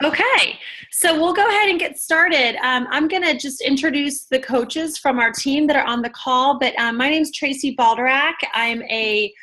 Okay, so we'll go ahead and get started. I'm going to just introduce the coaches from our team that are on the call, but my name is Tracy Balderac. I'm a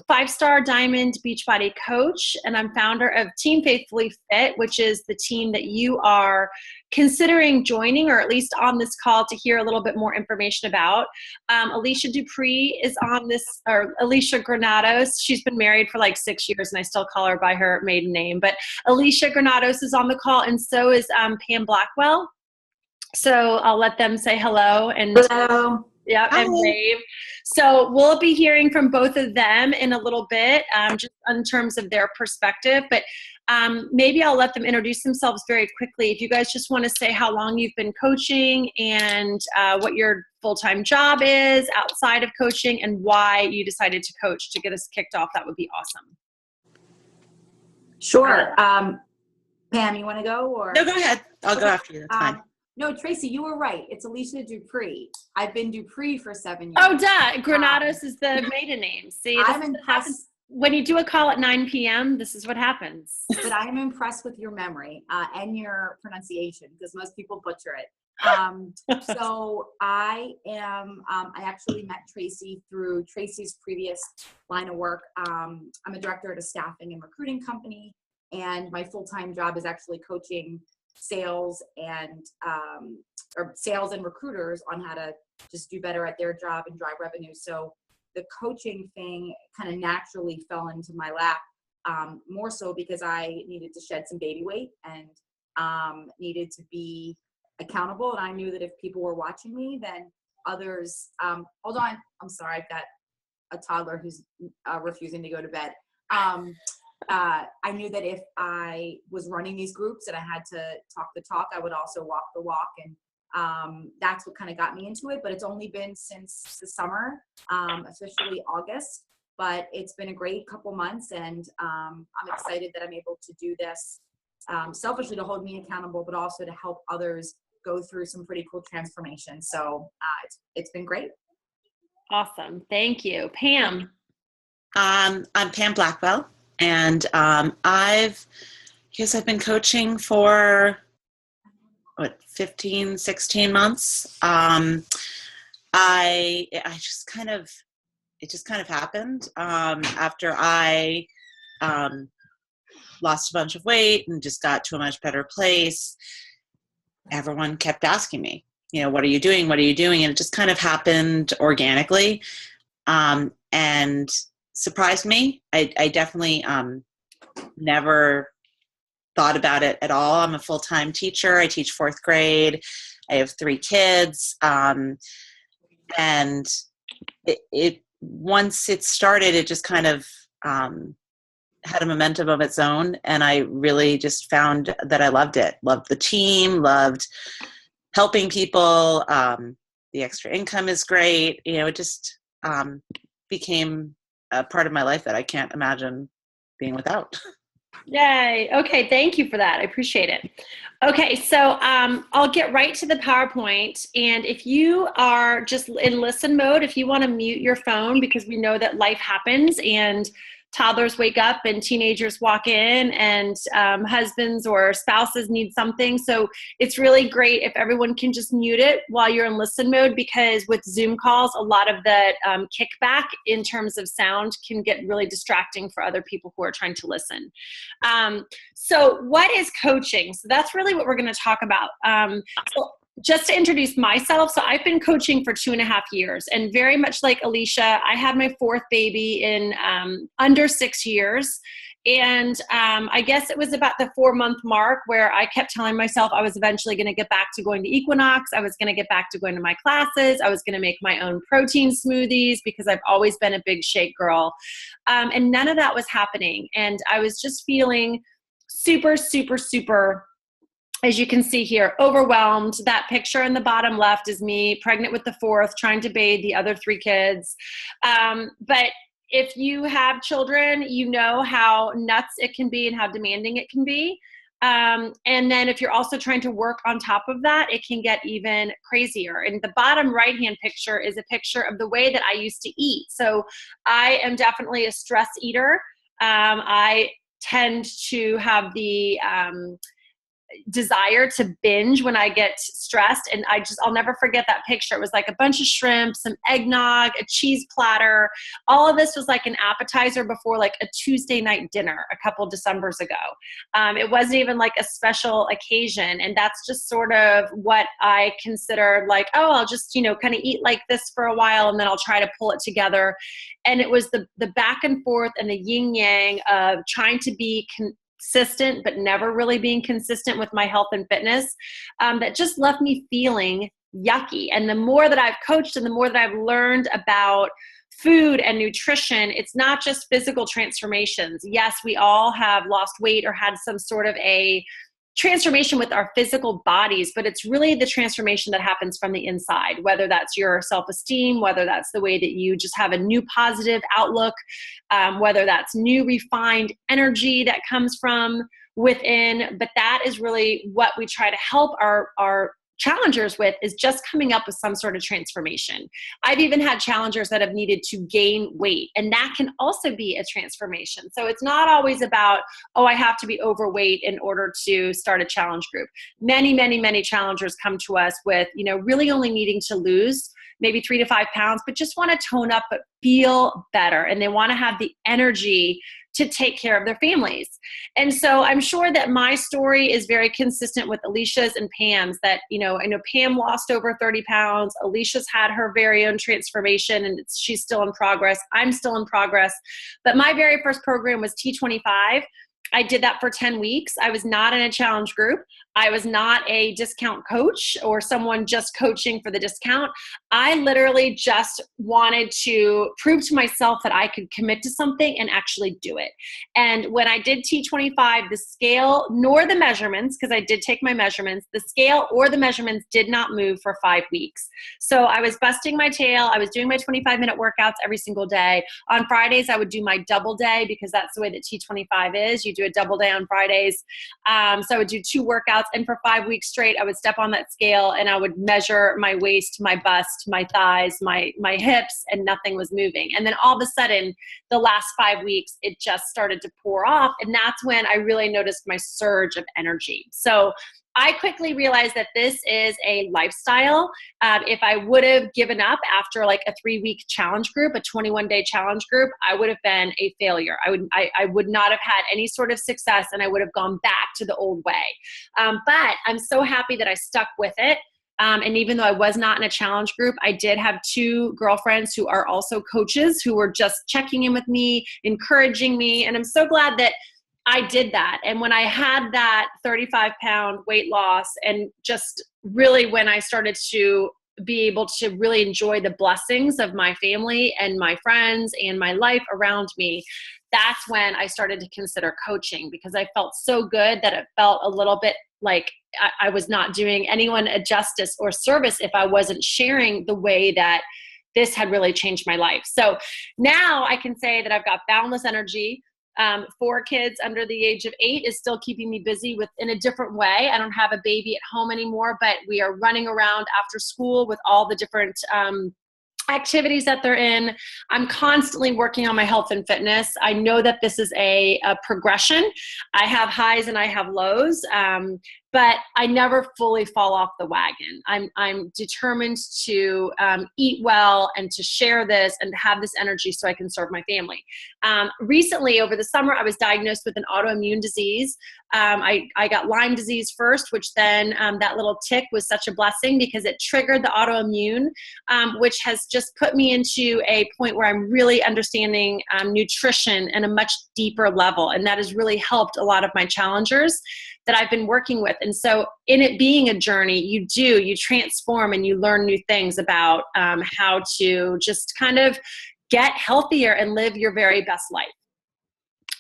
five-star Diamond Beachbody coach, and I'm founder of Team Faithfully Fit, which is the team that you are considering joining, or at least on this call to hear a little bit more information about. Alicia Dupree is on this, or Alicia Granados. She's been married for like 6 years, and I still call her by her maiden name, but Alicia Granados is on the call, and so is Pam Blackwell. So I'll let them say hello and hello. Yeah, and wave. So we'll be hearing from both of them in a little bit, just in terms of their perspective. But maybe I'll let them introduce themselves very quickly. If you guys just want to say how long you've been coaching and what your full-time job is outside of coaching and why you decided to coach to get us kicked off, that would be awesome. Sure. Pam, you want to go? Or No, go ahead. I'll go after you. That's fine. No, Tracy, you were right. It's Alicia Dupree. I've been Dupree for 7 years. Oh, duh. Granados is the maiden name. See, I'm impressed. When you do a call at 9 p.m., this is what happens. But I am impressed with your memory and your pronunciation, because most people butcher it. So I actually met Tracy through Tracy's previous line of work. I'm a director at a staffing and recruiting company, and my full-time job is actually coaching sales and recruiters on how to just do better at their job and drive revenue. So the coaching thing kind of naturally fell into my lap, more so because I needed to shed some baby weight and needed to be accountable. And I knew that if people were watching me, then others, hold on, I'm sorry, I've got a toddler who's refusing to go to bed. I knew that if I was running these groups and I had to talk the talk, I would also walk the walk. And that's what kind of got me into it. But it's only been since the summer, officially August. But it's been a great couple months. And I'm excited that I'm able to do this selfishly to hold me accountable, but also to help others go through some pretty cool transformation. So it's been great. Awesome. Thank you. Pam. I'm Pam Blackwell. And I've been coaching for 15, 16 months. It just kind of happened after I lost a bunch of weight and just got to a much better place. Everyone kept asking me, what are you doing? What are you doing? And it just kind of happened organically. And surprised me. I definitely never thought about it at all. I'm a full-time teacher. I teach fourth grade. I have 3 kids. And it once it started, it just kind of had a momentum of its own. And I really just found that I loved it. Loved the team, loved helping people. The extra income is great. It just became a part of my life that I can't imagine being without. Yay. Okay. Thank you for that. I appreciate it. Okay. So I'll get right to the PowerPoint. And if you are just in listen mode, if you want to mute your phone, because we know that life happens and toddlers wake up and teenagers walk in and husbands or spouses need something. So it's really great if everyone can just mute it while you're in listen mode, because with Zoom calls, a lot of the kickback in terms of sound can get really distracting for other people who are trying to listen. So what is coaching? So that's really what we're going to talk about. So just to introduce myself, so I've been coaching for 2.5 years, and very much like Alicia, I had my 4th baby in under 6 years. And I guess it was about the 4-month mark where I kept telling myself I was eventually going to get back to going to Equinox. I was going to get back to going to my classes. I was going to make my own protein smoothies because I've always been a big shake girl. And none of that was happening. And I was just feeling super, super, super, as you can see here, overwhelmed. That picture in the bottom left is me pregnant with the 4th, trying to bathe the other 3 kids. But if you have children, you know how nuts it can be and how demanding it can be. And then if you're also trying to work on top of that, it can get even crazier. And the bottom right-hand picture is a picture of the way that I used to eat. So I am definitely a stress eater. I tend to have the desire to binge when I get stressed. And I'll never forget that picture. It was like a bunch of shrimp, some eggnog, a cheese platter. All of this was like an appetizer before like a Tuesday night dinner a couple Decembers ago. It wasn't even like a special occasion. And that's just sort of what I considered like, oh, I'll just, kind of eat like this for a while and then I'll try to pull it together. And it was the back and forth and the yin yang of trying to be consistent, but never really being consistent with my health and fitness, that just left me feeling yucky. And the more that I've coached and the more that I've learned about food and nutrition, it's not just physical transformations. Yes, we all have lost weight or had some sort of a transformation with our physical bodies, but it's really the transformation that happens from the inside, whether that's your self-esteem, whether that's the way that you just have a new positive outlook, whether that's new refined energy that comes from within. But that is really what we try to help our challengers with, is just coming up with some sort of transformation. I've even had challengers that have needed to gain weight, and that can also be a transformation. So it's not always about, oh, I have to be overweight in order to start a challenge group. Many, many, many challengers come to us with, really only needing to lose maybe 3 to 5 pounds, but just want to tone up, but feel better. And they want to have the energy to take care of their families. And so I'm sure that my story is very consistent with Alicia's and Pam's, that, I know Pam lost over 30 pounds. Alicia's had her very own transformation and she's still in progress. I'm still in progress. But my very first program was T25. I did that for 10 weeks. I was not in a challenge group. I was not a discount coach or someone just coaching for the discount. I literally just wanted to prove to myself that I could commit to something and actually do it. And when I did T25, the scale nor the measurements, because I did take my measurements, the scale or the measurements did not move for 5 weeks. So I was busting my tail. I was doing my 25-minute workouts every single day. On Fridays, I would do my double day, because that's the way that T25 is. You do a double day on Fridays. So I would do 2 workouts, and for 5 weeks straight, I would step on that scale and I would measure my waist, my bust, my thighs, my hips, and nothing was moving. And then all of a sudden, the last 5 weeks, it just started to pour off. And that's when I really noticed my surge of energy. So I quickly realized that this is a lifestyle. If I would have given up after like a 3-week challenge group, a 21-day challenge group, I would have been a failure. I would not have had any sort of success, and I would have gone back to the old way. But I'm so happy that I stuck with it. And even though I was not in a challenge group, I did have 2 girlfriends who are also coaches who were just checking in with me, encouraging me. And I'm so glad that I did that. And when I had that 35-pound weight loss, and just really when I started to be able to really enjoy the blessings of my family and my friends and my life around me, that's when I started to consider coaching, because I felt so good that it felt a little bit like I was not doing anyone a justice or service if I wasn't sharing the way that this had really changed my life. So now I can say that I've got boundless energy. 4 kids under the age of 8 is still keeping me busy in a different way. I don't have a baby at home anymore, but we are running around after school with all the different activities that they're in. I'm constantly working on my health and fitness. I know that this is a progression. I have highs and I have lows, but I never fully fall off the wagon. I'm determined to eat well and to share this and to have this energy so I can serve my family. Recently, over the summer, I was diagnosed with an autoimmune disease. I got Lyme disease first, which then that little tick was such a blessing because it triggered the autoimmune, which has just put me into a point where I'm really understanding nutrition at a much deeper level. And that has really helped a lot of my challengers that I've been working with. And so in it being a journey, you transform and you learn new things about how to just kind of get healthier and live your very best life.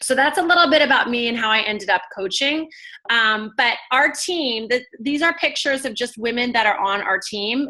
So that's a little bit about me and how I ended up coaching. But our team, these are pictures of just women that are on our team.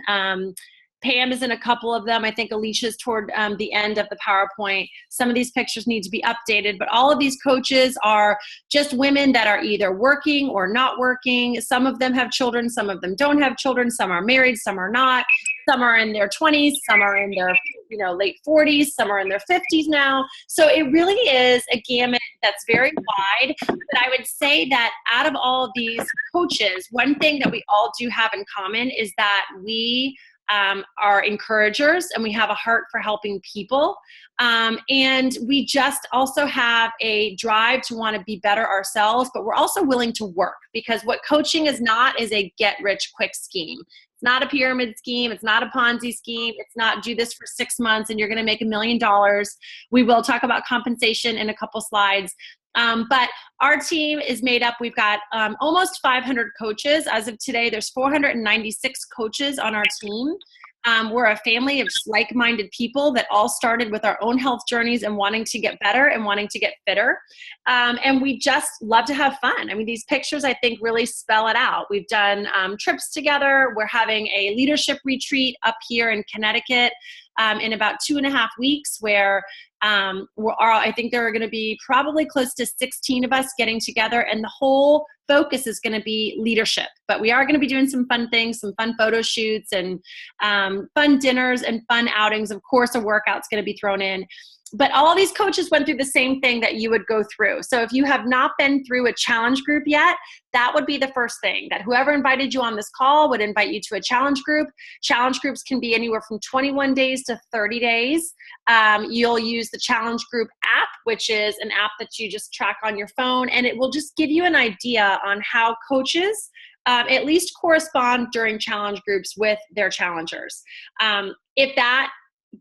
Pam is in a couple of them. I think Alicia's toward the end of the PowerPoint. Some of these pictures need to be updated, but all of these coaches are just women that are either working or not working. Some of them have children, some of them don't have children, some are married, some are not, some are in their 20s, some are in their late 40s, some are in their 50s now. So it really is a gamut that's very wide. But I would say that out of all of these coaches, one thing that we all do have in common is that we are encouragers and we have a heart for helping people. And we just also have a drive to want to be better ourselves, but we're also willing to work, because what coaching is not is a get rich quick scheme. It's not a pyramid scheme. It's not a Ponzi scheme. It's not do this for 6 months and you're going to make $1 million. We will talk about compensation in a couple slides. But our team is made up, we've got almost 500 coaches. As of today, there's 496 coaches on our team. We're a family of just like-minded people that all started with our own health journeys and wanting to get better and wanting to get fitter. And we just love to have fun. I mean, these pictures, I think, really spell it out. We've done trips together. We're having a leadership retreat up here in Connecticut in about 2.5 weeks, where I think there are going to be probably close to 16 of us getting together, and the whole focus is going to be leadership. But we are going to be doing some fun things, some fun photo shoots and fun dinners and fun outings. Of course, a workout's going to be thrown in. But all these coaches went through the same thing that you would go through. So if you have not been through a challenge group yet, that would be the first thing, that whoever invited you on this call would invite you to a challenge group. Challenge groups can be anywhere from 21 days to 30 days. You'll use the challenge group app, which is an app that you just track on your phone, and it will just give you an idea on how coaches at least correspond during challenge groups with their challengers. If that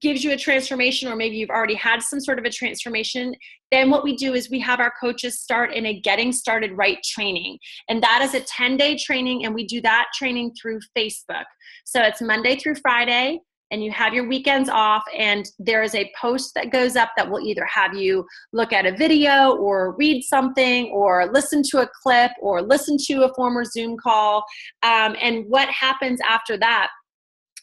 gives you a transformation, or maybe you've already had some sort of a transformation, then what we do is we have our coaches start in a Getting Started Right training. And that is a 10-day training, and we do that training through Facebook. So it's Monday through Friday, and you have your weekends off, and there is a post that goes up that will either have you look at a video or read something or listen to a clip or listen to a former Zoom call. And what happens after that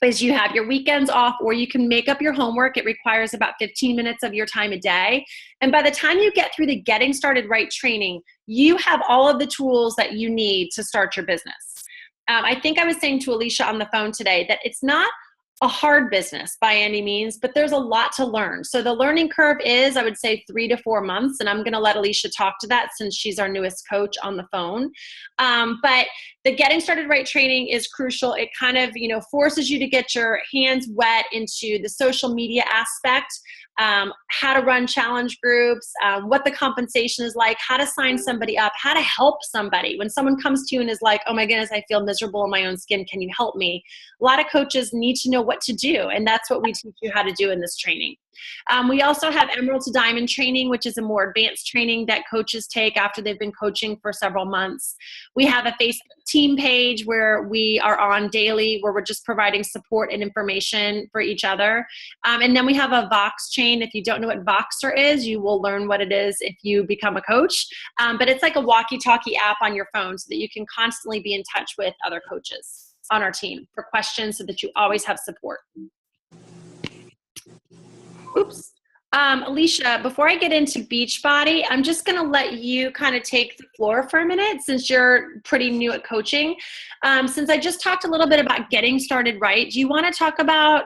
is you have your weekends off, or you can make up your homework. It requires about 15 minutes of your time a day. And by the time you get through the Getting Started Right training, you have all of the tools that you need to start your business. I think I was saying to Alicia on the phone today that it's not a hard business by any means, but there's a lot to learn. So the learning curve is, I would say, 3 to 4 months. And I'm going to let Alicia talk to that since she's our newest coach on the phone. But the Getting Started Right training is crucial. It kind of, forces you to get your hands wet into the social media aspect, how to run challenge groups, what the compensation is like, how to sign somebody up, how to help somebody. When someone comes to you and is like, oh my goodness, I feel miserable in my own skin, can you help me? A lot of coaches need to know what to do, and that's what we teach you how to do in this training. We also have Emerald to Diamond training, which is a more advanced training that coaches take after they've been coaching for several months. We have a Facebook team page where we are on daily, where we're just providing support and information for each other. And then we have a Vox chain. If you don't know what Voxer is, you will learn what it is if you become a coach. But it's like a walkie-talkie app on your phone so that you can constantly be in touch with other coaches on our team for questions so that you always have support. Oops. Alicia, before I get into Beachbody, I'm just going to let you kind of take the floor for a minute since you're pretty new at coaching. Since I just talked a little bit about Getting Started Right, do you want to talk about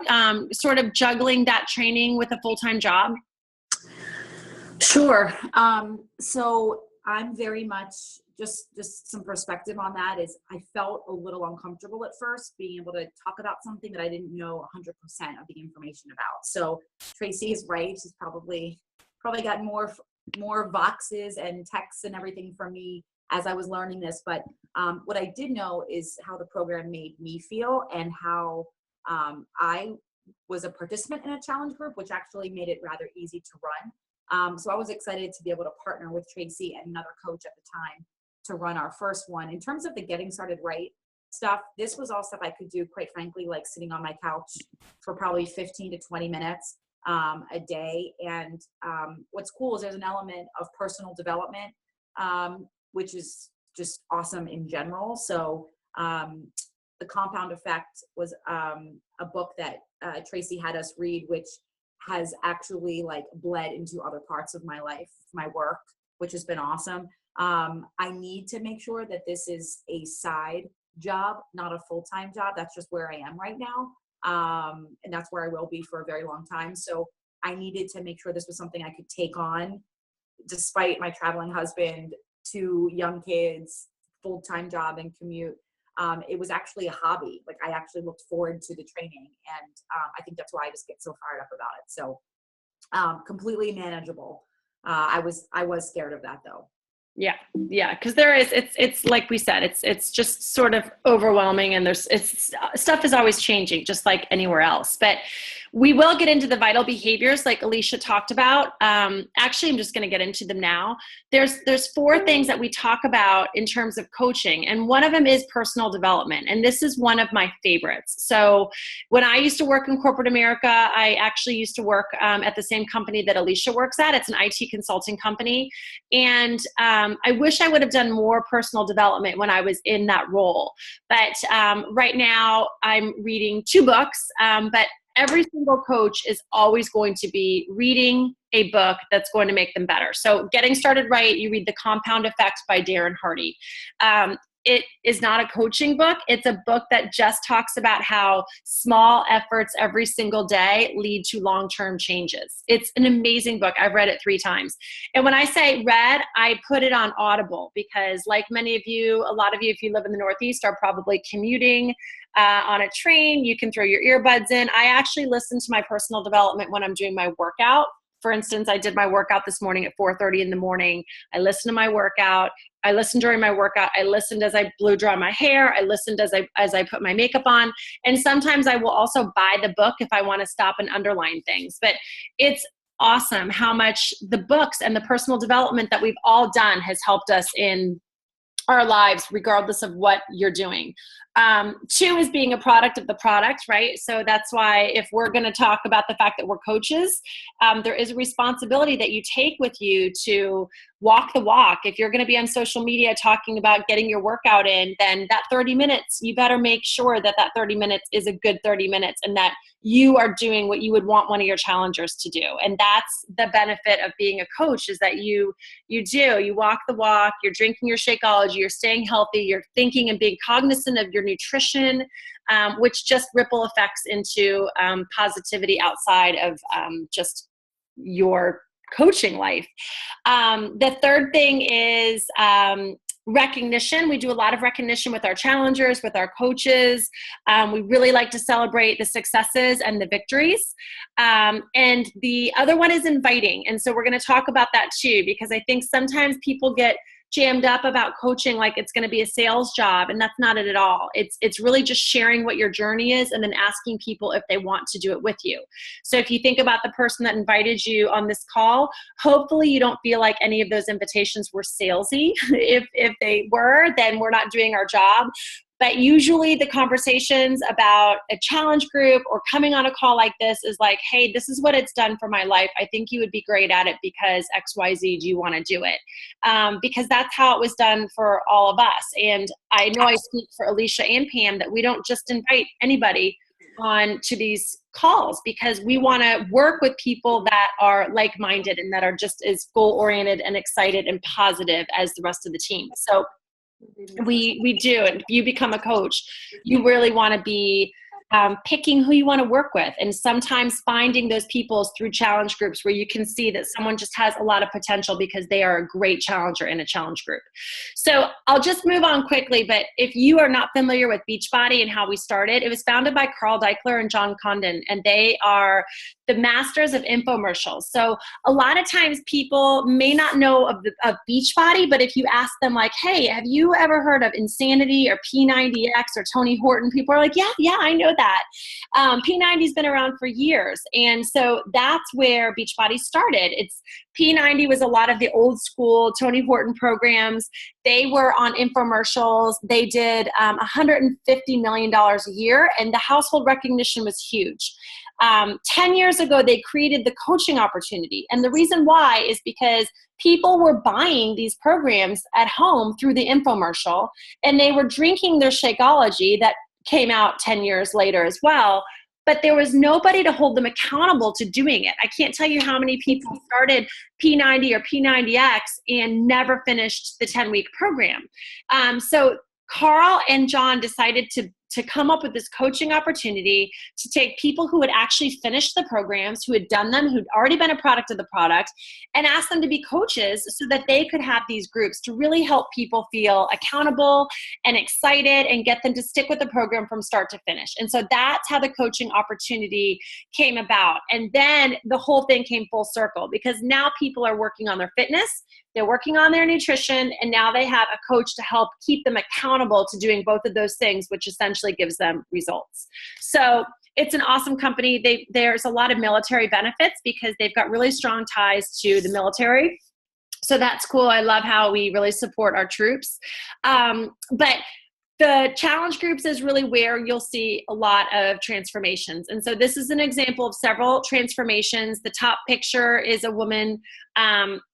sort of juggling that training with a full-time job? Sure. So I'm very much, just some perspective on that is I felt a little uncomfortable at first being able to talk about something that I didn't know 100% of the information about. So Tracy is right. She's probably got more Voxes and texts and everything from me as I was learning this. But what I did know is how the program made me feel and how I was a participant in a challenge group, which actually made it rather easy to run. So I was excited to be able to partner with Tracy and another coach at the time to run our first one. In terms of the Getting Started Right stuff, this was all stuff I could do, quite frankly, like sitting on my couch for probably 15 to 20 minutes a day. And what's cool is there's an element of personal development, which is just awesome in general. So The Compound Effect was a book that Tracy had us read, which has actually like bled into other parts of my life, my work, which has been awesome. I need to make sure that this is a side job, not a full-time job. That's just where I am right now. And that's where I will be for a very long time. So I needed to make sure this was something I could take on despite my traveling husband, 2 young kids, full-time job and commute. It was actually a hobby. Like, I actually looked forward to the training, and I think that's why I just get so fired up about it. So completely manageable. I was scared of that though. Yeah. Yeah. Cause it's like we said, it's just sort of overwhelming, and stuff is always changing, just like anywhere else. But we will get into the vital behaviors like Alicia talked about. Actually, I'm just going to get into them now. There's 4 things that we talk about in terms of coaching. And one of them is personal development. And this is one of my favorites. So when I used to work in corporate America, I actually used to work at the same company that Alicia works at. It's an IT consulting company. And I wish I would have done more personal development when I was in that role. But right now I'm reading 2 books, but every single coach is always going to be reading a book that's going to make them better. So Getting Started Right, you read The Compound Effect by Darren Hardy. It is not a coaching book. It's a book that just talks about how small efforts every single day lead to long-term changes. It's an amazing book. I've read it 3 times. And when I say read, I put it on Audible because, like many of you, a lot of you, if you live in the Northeast, are probably commuting on a train. You can throw your earbuds in. I actually listen to my personal development when I'm doing my workout. For instance, I did my workout this morning at 4:30 in the morning. I listened to my workout. I listened during my workout. I listened as I blow dry my hair. I listened as I put my makeup on. And sometimes I will also buy the book if I want to stop and underline things. But it's awesome how much the books and the personal development that we've all done has helped us in our lives, regardless of what you're doing. 2 is being a product of the product, right? So that's why if we're going to talk about the fact that we're coaches, there is a responsibility that you take with you to walk the walk. If you're going to be on social media talking about getting your workout in, then that 30 minutes, you better make sure that 30 minutes is a good 30 minutes and that you are doing what you would want one of your challengers to do. And that's the benefit of being a coach, is that you walk the walk, you're drinking your Shakeology, you're staying healthy, you're thinking and being cognizant of your nutrition, which just ripple effects into positivity outside of just your coaching life. The third thing is recognition. We do a lot of recognition with our challengers, with our coaches. We really like to celebrate the successes and the victories. And the other one is inviting. And so we're going to talk about that too, because I think sometimes people get jammed up about coaching like it's going to be a sales job, and that's not it at all. It's really just sharing what your journey is and then asking people if they want to do it with you. So if you think about the person that invited you on this call, hopefully you don't feel like any of those invitations were salesy. If they were, then we're not doing our job. But usually the conversations about a challenge group or coming on a call like this is like, hey, this is what it's done for my life. I think you would be great at it because XYZ, do you want to do it? Because that's how it was done for all of us. And I know I speak for Alicia and Pam that we don't just invite anybody on to these calls, because we want to work with people that are like-minded and that are just as goal-oriented and excited and positive as the rest of the team. So we do. And if you become a coach, you really want to be picking who you want to work with, and sometimes finding those people through challenge groups where you can see that someone just has a lot of potential because they are a great challenger in a challenge group. So I'll just move on quickly, but if you are not familiar with Beachbody and how we started, it was founded by Carl Deichler and John Condon, and they are the masters of infomercials. So a lot of times people may not know of Beachbody, but if you ask them like, hey, have you ever heard of Insanity or P90X or Tony Horton? People are like, yeah, I know that. P90's been around for years. And so that's where Beachbody started. P90 was a lot of the old school Tony Horton programs. They were on infomercials. They did $150 million a year, and the household recognition was huge. 10 years ago, they created the coaching opportunity. And the reason why is because people were buying these programs at home through the infomercial, and they were drinking their Shakeology that came out 10 years later as well. But there was nobody to hold them accountable to doing it. I can't tell you how many people started P90 or P90X and never finished the 10-week program. So Carl and John decided to to come up with this coaching opportunity to take people who had actually finished the programs, who had done them, who'd already been a product of the product, and ask them to be coaches so that they could have these groups to really help people feel accountable and excited and get them to stick with the program from start to finish. And so that's how the coaching opportunity came about. And then the whole thing came full circle, because now people are working on their fitness, they're working on their nutrition, and now they have a coach to help keep them accountable to doing both of those things, which essentially gives them results. So it's an awesome company. There's a lot of military benefits because they've got really strong ties to the military. So that's cool. I love how we really support our troops. But the challenge groups is really where you'll see a lot of transformations. And so this is an example of several transformations. The top picture is a woman.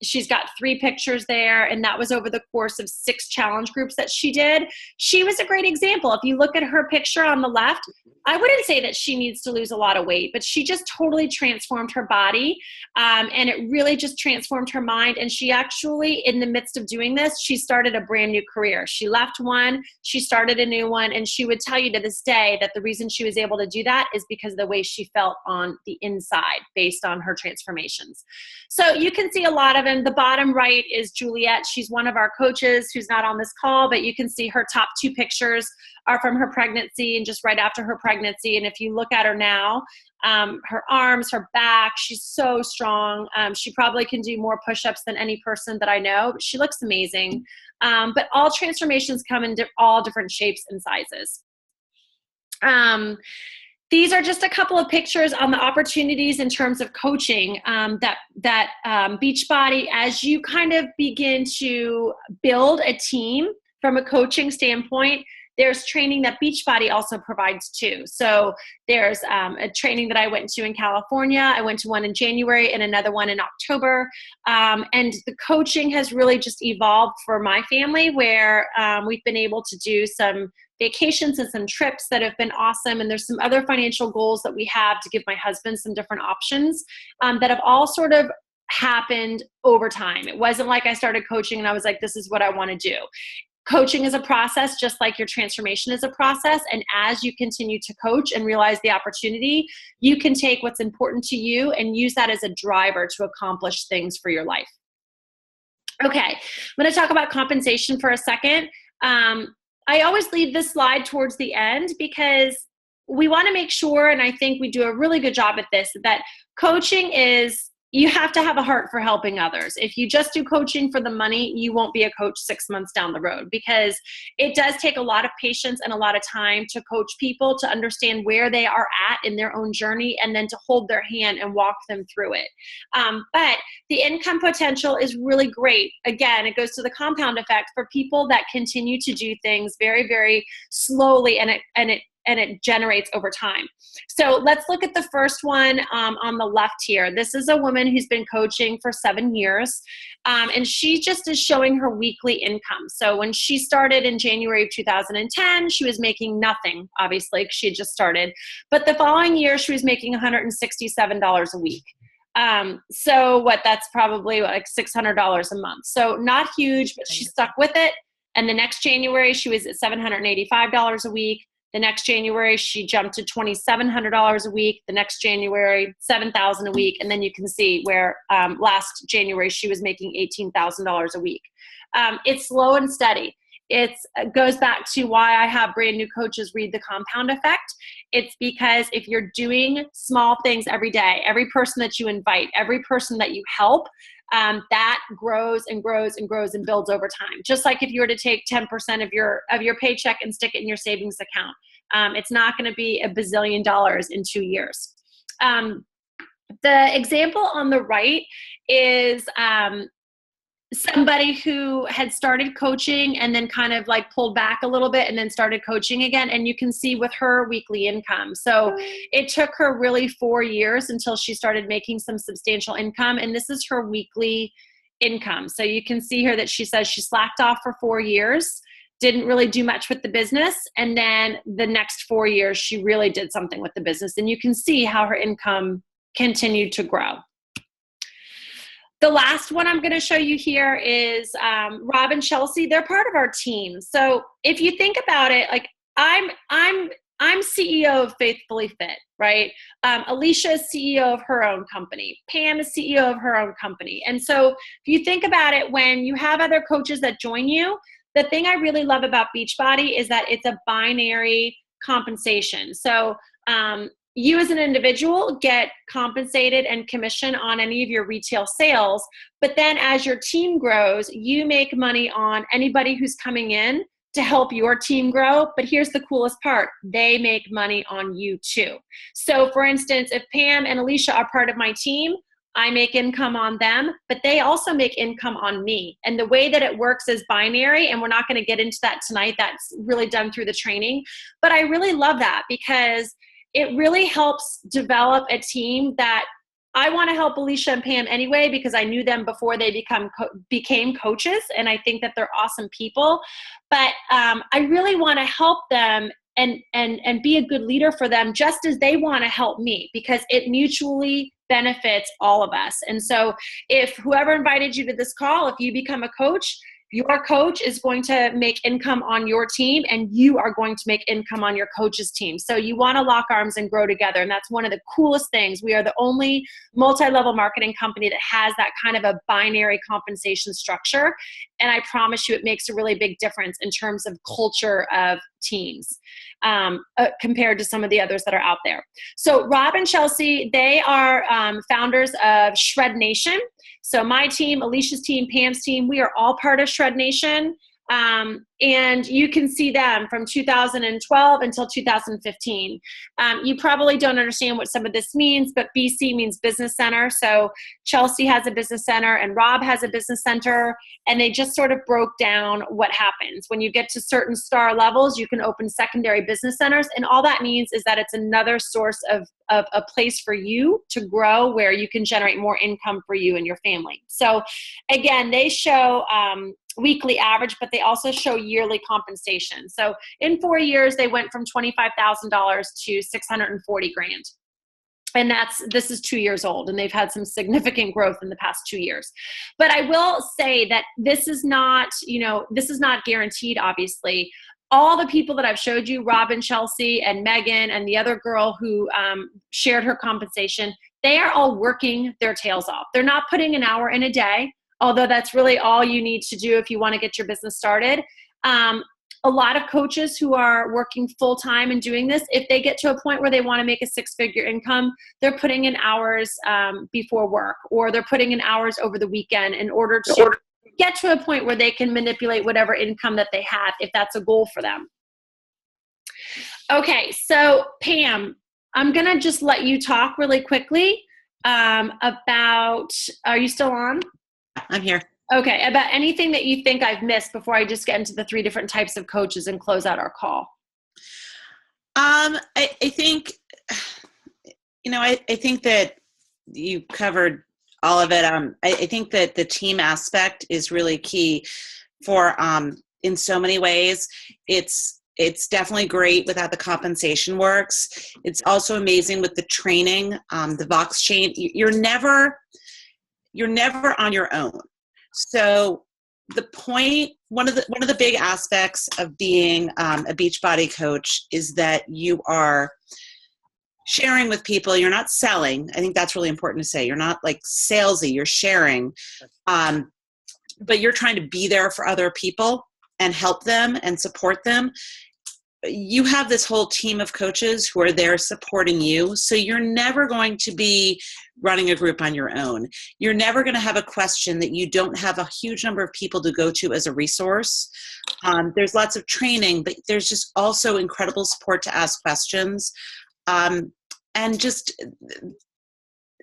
She's got 3 pictures there, and that was over the course of 6 challenge groups that she did. She was a great example. If you look at her picture on the left, I wouldn't say that she needs to lose a lot of weight, but she just totally transformed her body, and it really just transformed her mind. And she actually, in the midst of doing this, she started a brand new career. She left one, she started a new one, and she would tell you to this day that the reason she was able to do that is because of the way she felt on the inside based on her transformations. So you can see a lot of them. The bottom right is Juliet. She's one of our coaches who's not on this call, but you can see her top 2 pictures are from her pregnancy and just right after her pregnancy. And if you look at her now, her arms, her back, she's so strong. She probably can do more push-ups than any person that I know, but she looks amazing. But all transformations come in all different shapes and sizes. These are just a couple of pictures on the opportunities in terms of coaching that Beachbody, as you kind of begin to build a team from a coaching standpoint, there's training that Beachbody also provides too. So there's a training that I went to in California. I went to one in January and another one in October. And the coaching has really just evolved for my family, where we've been able to do some vacations and some trips that have been awesome. And there's some other financial goals that we have to give my husband some different options that have all sort of happened over time. It wasn't like I started coaching and I was like, this is what I want to do. Coaching is a process, just like your transformation is a process. And as you continue to coach and realize the opportunity, you can take what's important to you and use that as a driver to accomplish things for your life. Okay, I'm going to talk about compensation for a second. I always leave this slide towards the end because we want to make sure, and I think we do a really good job at this, that coaching is, you have to have a heart for helping others. If you just do coaching for the money, you won't be a coach 6 months down the road, because it does take a lot of patience and a lot of time to coach people to understand where they are at in their own journey and then to hold their hand and walk them through it. But the income potential is really great. Again, it goes to the compound effect for people that continue to do things very, very slowly, and it generates over time. So let's look at the first one on the left here. This is a woman who's been coaching for 7 years, and she just is showing her weekly income. So when she started in January of 2010, she was making nothing, obviously, because she had just started. But the following year, she was making $167 a week. So that's probably like $600 a month. So not huge, but she stuck with it. And the next January, she was at $785 a week. The next January, she jumped to $2,700 a week. The next January, $7,000 a week. And then you can see where last January, she was making $18,000 a week. It's slow and steady. It goes back to why I have brand new coaches read the compound effect. It's because if you're doing small things every day, every person that you invite, every person that you help, that grows and grows and grows and builds over time. Just like if you were to take 10% of your paycheck and stick it in your savings account, it's not going to be $1 bazillion in 2 years. The example on the right is somebody who had started coaching and then kind of like pulled back a little bit and then started coaching again. And you can see with her weekly income. So it took her really 4 years until she started making some substantial income. And this is her weekly income. So you can see here that she says she slacked off for 4 years, didn't really do much with the business. And then the next 4 years, she really did something with the business. And you can see how her income continued to grow. The last one I'm going to show you here is Rob and Chelsea. They're part of our team. So if you think about it, like I'm CEO of Faithfully Fit, right? Alicia is CEO of her own company. Pam is CEO of her own company. And so if you think about it, when you have other coaches that join you, the thing I really love about Beachbody is that it's a binary compensation. So you as an individual get compensated and commission on any of your retail sales. But then as your team grows, you make money on anybody who's coming in to help your team grow. But here's the coolest part. They make money on you too. So for instance, if Pam and Alicia are part of my team, I make income on them, but they also make income on me. And the way that it works is binary, and we're not going to get into that tonight. That's really done through the training. But I really love that because it really helps develop a team that I want to help Alicia and Pam anyway, because I knew them before they became coaches, and I think that they're awesome people. But I really want to help them and be a good leader for them, just as they want to help me, because it mutually benefits all of us. And so if whoever invited you to this call, if you become a coach, your coach is going to make income on your team, and you are going to make income on your coach's team. So you want to lock arms and grow together. And that's one of the coolest things. We are the only multi-level marketing company that has that kind of a binary compensation structure. And I promise you, it makes a really big difference in terms of culture of teams compared to some of the others that are out there. So Rob and Chelsea, they are founders of Shred Nation. So my team, Alicia's team, Pam's team, we are all part of Shred Nation. And you can see them from 2012 until 2015. You probably don't understand what some of this means, but BC means business center. So Chelsea has a business center and Rob has a business center, and they just sort of broke down what happens. When you get to certain star levels, you can open secondary business centers, and all that means is that it's another source of a place for you to grow where you can generate more income for you and your family. So again, they show weekly average, but they also show yearly compensation. So in 4 years, they went from $25,000 to $640,000. And this is 2 years old, and they've had some significant growth in the past 2 years. But I will say that this is not guaranteed, obviously. All the people that I've showed you, Robin, Chelsea, and Megan, and the other girl who shared her compensation, they are all working their tails off. They're not putting an hour in a day, although that's really all you need to do if you want to get your business started. A lot of coaches who are working full-time and doing this, if they get to a point where they want to make a six-figure income, they're putting in hours before work, or they're putting in hours over the weekend in order to get to a point where they can manipulate whatever income that they have, if that's a goal for them. Okay, so Pam, I'm going to just let you talk really quickly about, are you still on? I'm here. Okay, about anything that you think I've missed before I just get into the 3 different types of coaches and close out our call. I think, I think that you covered all of it. I think that the team aspect is really key for, in so many ways. It's definitely great with how the compensation works. It's also amazing with the training, the Vox chain. You're never on your own. So the point, one of the big aspects of being a Beachbody coach is that you are sharing with people. You're not selling. I think that's really important to say. You're not like salesy. You're sharing, but you're trying to be there for other people and help them and support them. You have this whole team of coaches who are there supporting you. So you're never going to be running a group on your own. You're never going to have a question that you don't have a huge number of people to go to as a resource. There's lots of training, but there's just also incredible support to ask questions. And just,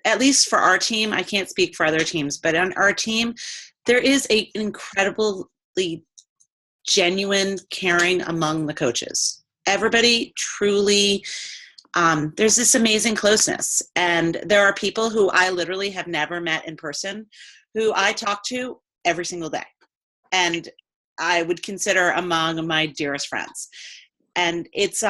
at least for our team, I can't speak for other teams, but on our team, there is an incredibly genuine caring among the coaches. Everybody truly, there's this amazing closeness. And there are people who I literally have never met in person who I talk to every single day. And I would consider among my dearest friends. And it's,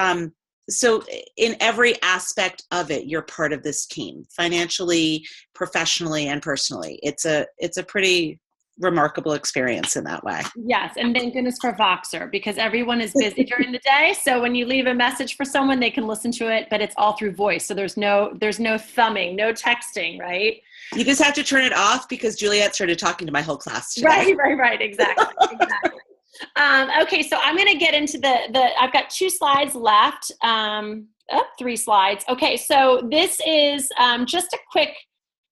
so in every aspect of it, you're part of this team, financially, professionally, and personally. It's a pretty remarkable experience in that way. Yes, and thank goodness for Voxer, because everyone is busy during the day. So when you leave a message for someone, they can listen to it, but it's all through voice. So there's no thumbing, no texting, right? You just have to turn it off because Juliet started talking to my whole class today. Right. Exactly. Okay, so I'm going to get into I've got 2 slides left, 3 slides. Okay, so this is just a quick,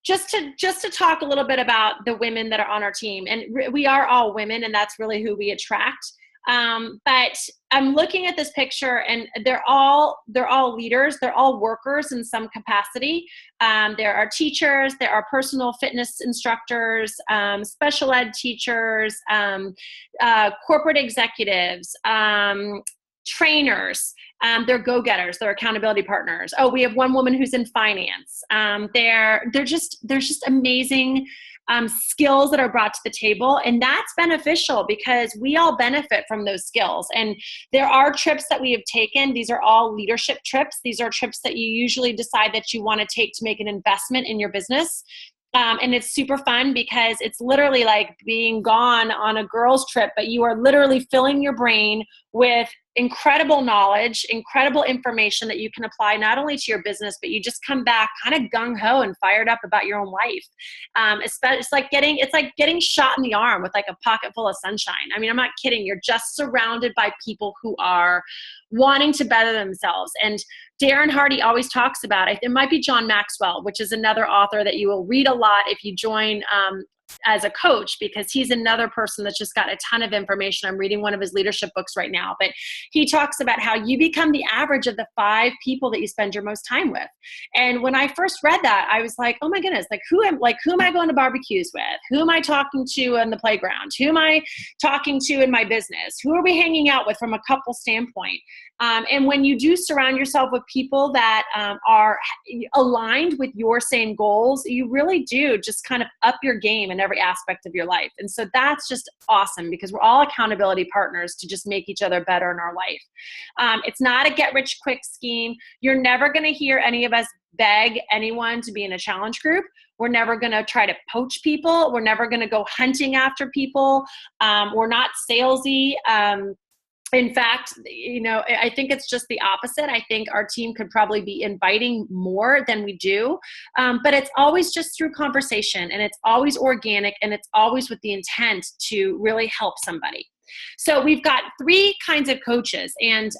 just to talk a little bit about the women that are on our team. And we are all women, and that's really who we attract. But I'm looking at this picture, and they're all leaders. They're all workers in some capacity. There are teachers, there are personal fitness instructors, special ed teachers, corporate executives, trainers. They're go-getters. They're accountability partners. Oh, we have one woman who's in finance. There's just amazing skills that are brought to the table, and that's beneficial because we all benefit from those skills. And there are trips that we have taken. These are all leadership trips. These are trips that you usually decide that you want to take to make an investment in your business. And it's super fun because it's literally like being gone on a girls' trip, but you are literally filling your brain with incredible knowledge, incredible information that you can apply not only to your business, but you just come back kind of gung-ho and fired up about your own life. It's like getting shot in the arm with like a pocket full of sunshine. I mean, I'm not kidding. You're just surrounded by people who are wanting to better themselves. And Darren Hardy always talks about it. It might be John Maxwell, which is another author that you will read a lot if you join as a coach, because he's another person that's just got a ton of information. I'm reading one of his leadership books right now, but he talks about how you become the average of the 5 people that you spend your most time with. And when I first read that, I was like, oh my goodness, who am I going to barbecues with? Who am I talking to on the playground? Who am I talking to in my business? Who are we hanging out with from a couple standpoint? And when you do surround yourself with people that are aligned with your same goals, you really do just kind of up your game in every aspect of your life. And so that's just awesome because we're all accountability partners to just make each other better in our life. It's not a get-rich-quick scheme. You're never going to hear any of us beg anyone to be in a challenge group. We're never going to try to poach people. We're never going to go hunting after people. We're not salesy. In fact, I think it's just the opposite. I think our team could probably be inviting more than we do. But it's always just through conversation, and it's always organic, and it's always with the intent to really help somebody. So we've got 3 kinds of coaches, and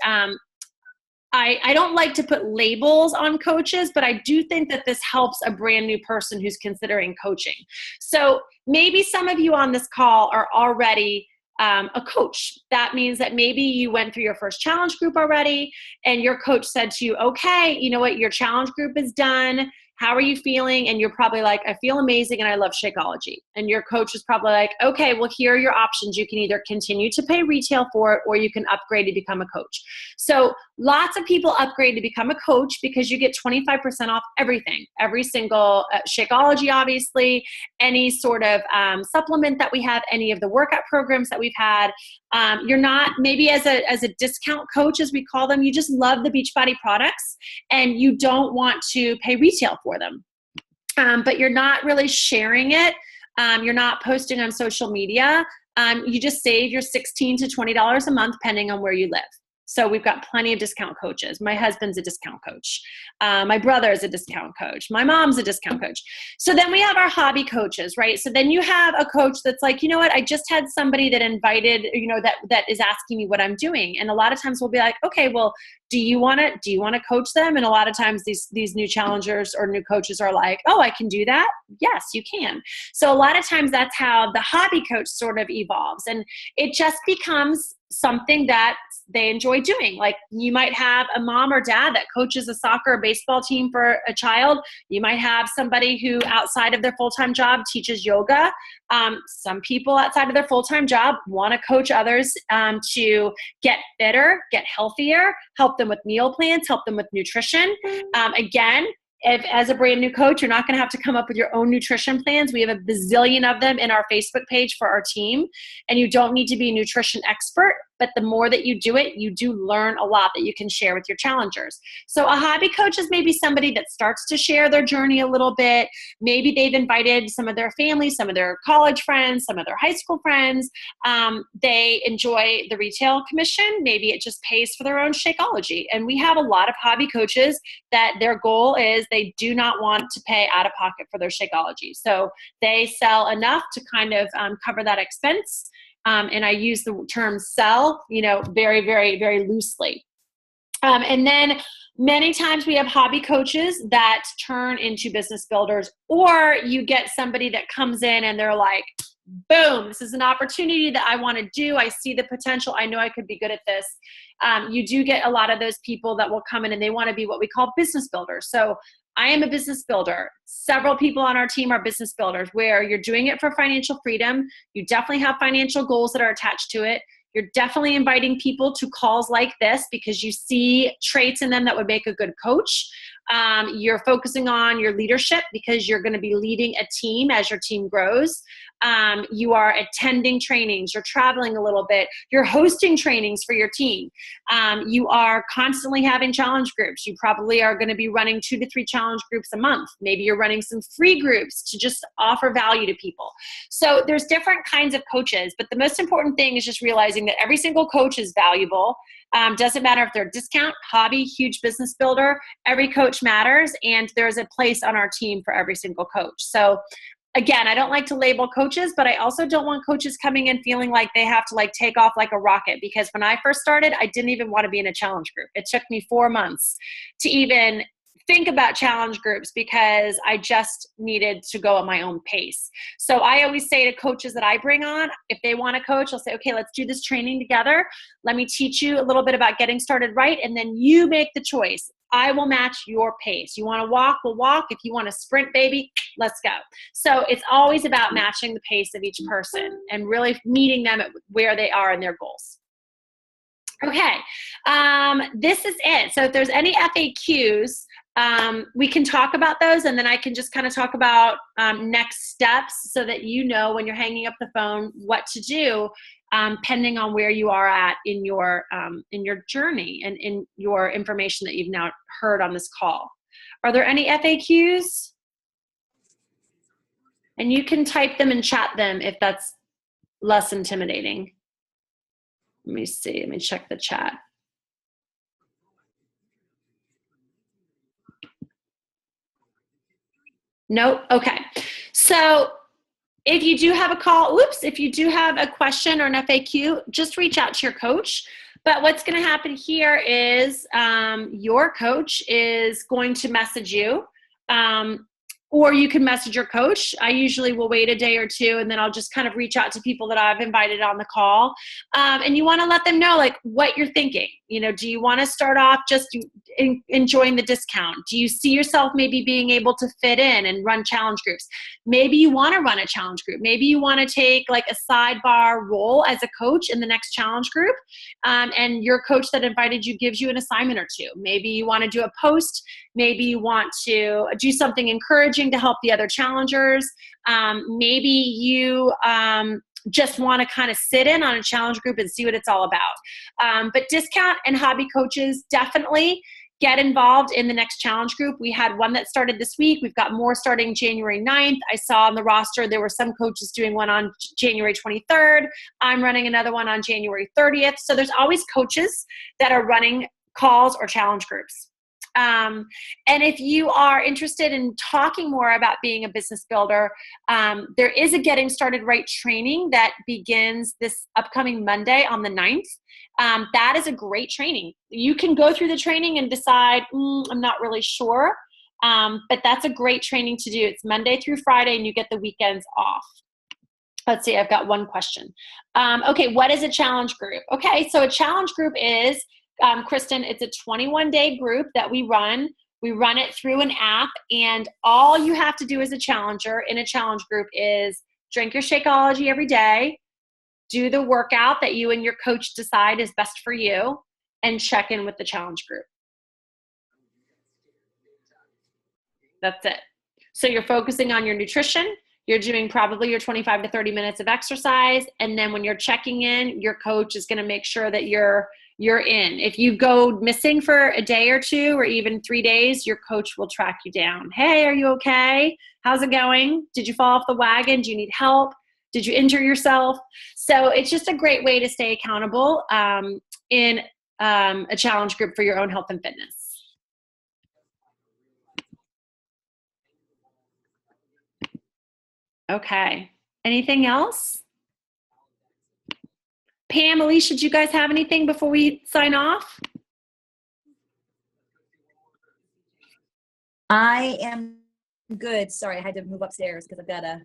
I don't like to put labels on coaches, but I do think that this helps a brand new person who's considering coaching. So maybe some of you on this call are already a coach. That means that maybe you went through your first challenge group already, and your coach said to you, okay, you know what, your challenge group is done. How are you feeling? And you're probably like, I feel amazing and I love Shakeology. And your coach is probably like, okay, well, here are your options. You can either continue to pay retail for it, or you can upgrade to become a coach. So lots of people upgrade to become a coach because you get 25% off everything, every single Shakeology, obviously, any sort of supplement that we have, any of the workout programs that we've had. You're not, maybe as a discount coach, as we call them, you just love the Beachbody products and you don't want to pay retail for them. But you're not really sharing it. You're not posting on social media. You just save your $16 to $20 a month, depending on where you live. So we've got plenty of discount coaches. My husband's a discount coach. My brother is a discount coach. My mom's a discount coach. So then we have our hobby coaches, right? So then you have a coach that's like, you know what? I just had somebody that invited, that is asking me what I'm doing. And a lot of times we'll be like, okay, well, do you want to coach them? And a lot of times these new challengers or new coaches are like, oh, I can do that. Yes, you can. So a lot of times that's how the hobby coach sort of evolves. And it just becomes something that they enjoy doing. Like you might have a mom or dad that coaches a soccer or baseball team for a child. You might have somebody who outside of their full-time job teaches yoga. Some people outside of their full-time job want to coach others to get fitter, get healthier, help them with meal plans, help them with nutrition. Again, if as a brand new coach, you're not going to have to come up with your own nutrition plans. We have a bazillion of them in our Facebook page for our team, and you don't need to be a nutrition expert, but the more that you do it, you do learn a lot that you can share with your challengers. So a hobby coach is maybe somebody that starts to share their journey a little bit. Maybe they've invited some of their family, some of their college friends, some of their high school friends. They enjoy the retail commission. Maybe it just pays for their own Shakeology. And we have a lot of hobby coaches that their goal is they do not want to pay out of pocket for their Shakeology. So they sell enough to kind of cover that expense. And I use the term sell, very, very, very loosely. And then many times we have hobby coaches that turn into business builders, or you get somebody that comes in and they're like, boom, this is an opportunity that I want to do. I see the potential. I know I could be good at this. You do get a lot of those people that will come in and they want to be what we call business builders. So I am a business builder. Several people on our team are business builders, where you're doing it for financial freedom. You definitely have financial goals that are attached to it. You're definitely inviting people to calls like this because you see traits in them that would make a good coach. You're focusing on your leadership because you're going to be leading a team as your team grows. You are attending trainings. You're traveling a little bit. You're hosting trainings for your team. You are constantly having challenge groups. You probably are going to be running 2 to 3 challenge groups a month. Maybe you're running some free groups to just offer value to people. So there's different kinds of coaches, but the most important thing is just realizing that every single coach is valuable. Doesn't matter if they're a discount, hobby, huge business builder, every coach matters, and there's a place on our team for every single coach. So again, I don't like to label coaches, but I also don't want coaches coming in feeling like they have to take off like a rocket, because when I first started, I didn't even want to be in a challenge group. It took me 4 months to even think about challenge groups because I just needed to go at my own pace. So I always say to coaches that I bring on, if they want to coach, I'll say, okay, let's do this training together. Let me teach you a little bit about getting started right, and then you make the choice. I will match your pace. You want to walk, we'll walk. If you want to sprint, baby, let's go. So it's always about matching the pace of each person and really meeting them at where they are in their goals. Okay, this is it. So if there's any FAQs, we can talk about those, and then I can just kind of talk about next steps so that you know when you're hanging up the phone what to do, pending on where you are at in your journey and in your information that you've now heard on this call. Are there any FAQs? And you can type them and chat them if that's less intimidating. Let me see. Let me check the chat. Nope. Okay. So if you do have a call, if you do have a question or an FAQ, just reach out to your coach. But what's going to happen here is your coach is going to message you, or you can message your coach. I usually will wait a day or two, and then I'll just kind of reach out to people that I've invited on the call. And you want to let them know what you're thinking. Do you want to start off just enjoying the discount? Do you see yourself maybe being able to fit in and run challenge groups? Maybe you want to run a challenge group. Maybe you want to take a sidebar role as a coach in the next challenge group. And your coach that invited you gives you an assignment or two. Maybe you want to do a post. Maybe you want to do something encouraging to help the other challengers. Maybe you just want to kind of sit in on a challenge group and see what it's all about. But discount and hobby coaches definitely get involved in the next challenge group. We had one that started this week. We've got more starting January 9th. I saw on the roster there were some coaches doing one on January 23rd. I'm running another one on January 30th. So there's always coaches that are running calls or challenge groups. And if you are interested in talking more about being a business builder, there is a Getting Started Right training that begins this upcoming Monday on the 9th. That is a great training. You can go through the training and decide, I'm not really sure, but that's a great training to do. It's Monday through Friday, and you get the weekends off. Let's see, I've got one question. Okay, what is a challenge group? Okay, so a challenge group is, Kristen, it's a 21-day group that we run. We run it through an app, and all you have to do as a challenger in a challenge group is drink your Shakeology every day, do the workout that you and your coach decide is best for you, and check in with the challenge group. That's it. So you're focusing on your nutrition, You're doing probably your 25 to 30 minutes of exercise. And then when you're checking in, your coach is going to make sure that you're in. If you go missing for a day or two or even 3 days, your coach will track you down. Hey, are you okay? How's it going? Did you fall off the wagon? Do you need help? Did you injure yourself? So it's just a great way to stay accountable in a challenge group for your own health and fitness. Okay. Anything else? Pam, Alicia, did you guys have anything before we sign off? I am good. Sorry, I had to move upstairs because I've got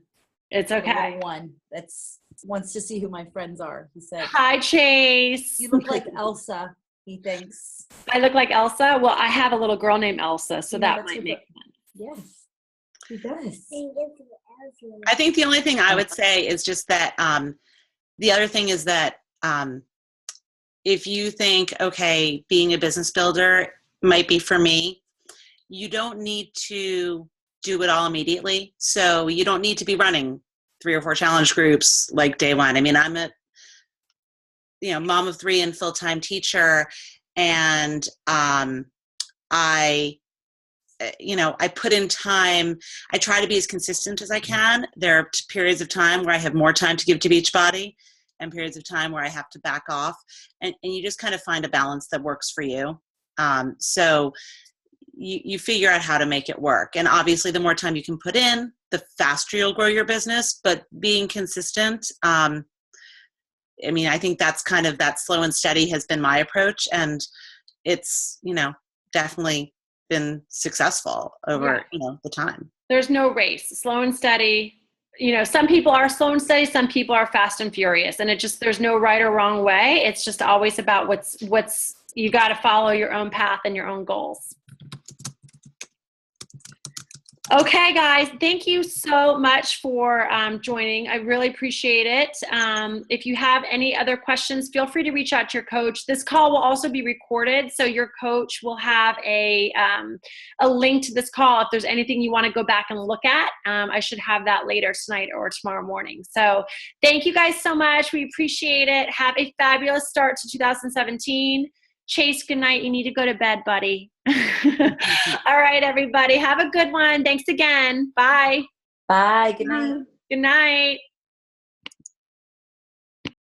It's a okay. little one that's wants to see who my friends are. He said, Hi, Chase. "You look like Elsa." He thinks. I look like Elsa. Well, I have a little girl named Elsa, so Yeah, that that's might what make the- sense. Yes, he does. I think the only thing I would say is just that the other thing is that if you think, okay, being a business builder might be for me, you don't need to do it all immediately. So you don't need to be running 3 or 4 challenge groups like day one. I mean, I'm a mom of 3 and full-time teacher, and I put in time. I try to be as consistent as I can. There are periods of time where I have more time to give to Beachbody and periods of time where I have to back off. And you just kind of find a balance that works for you. So you figure out how to make it work. And obviously the more time you can put in, the faster you'll grow your business. But being consistent, I think that's kind of that slow and steady has been my approach. And it's, definitely been successful over the time. There's no race. Slow and steady. Some people are slow and steady, some people are fast and furious, and there's no right or wrong way. It's just always about what's you got to follow your own path and your own goals. Okay, guys, thank you so much for joining. I really appreciate it. If you have any other questions, feel free to reach out to your coach. This call will also be recorded, so your coach will have a link to this call if there's anything you want to go back and look at. I should have that later tonight or tomorrow morning. So thank you guys so much. We appreciate it. Have a fabulous start to 2017. Chase, good night. You need to go to bed, buddy. All right, everybody. Have a good one. Thanks again. Bye. Bye. Good night. Good night.